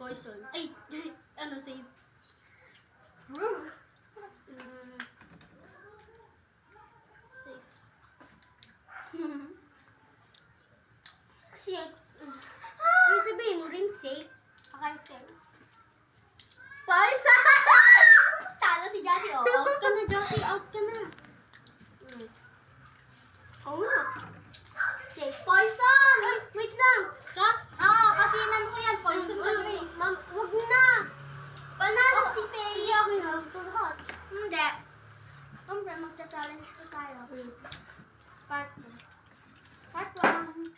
poison. Ay, ano, safe. Safe. Shake. Ay, sabihin mo rin safe. Okay, safe. Poison! Talo si Jassy, oh. Out ka na, Jassy. Out ka na. Oo nga. Safe. Poison! Ay, wait lang. Kasi inano ko yan. Poison ka, Grace. Ma'am, huwag na. Panalo si Perry. Ako na. Tuhat. Hindi. Siyempre, magcha-challenge pa tayo. Part 1. Part 1.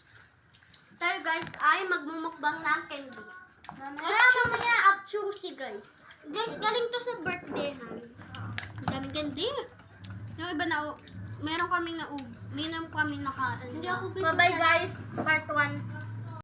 Tayo guys ay magmumukbang ng candy. At sushi guys. Guys, galing to sa birthday ha. Ang daming candy. Yung iba na, meron kami na, may kami naka. Bye-bye guys. Part 1.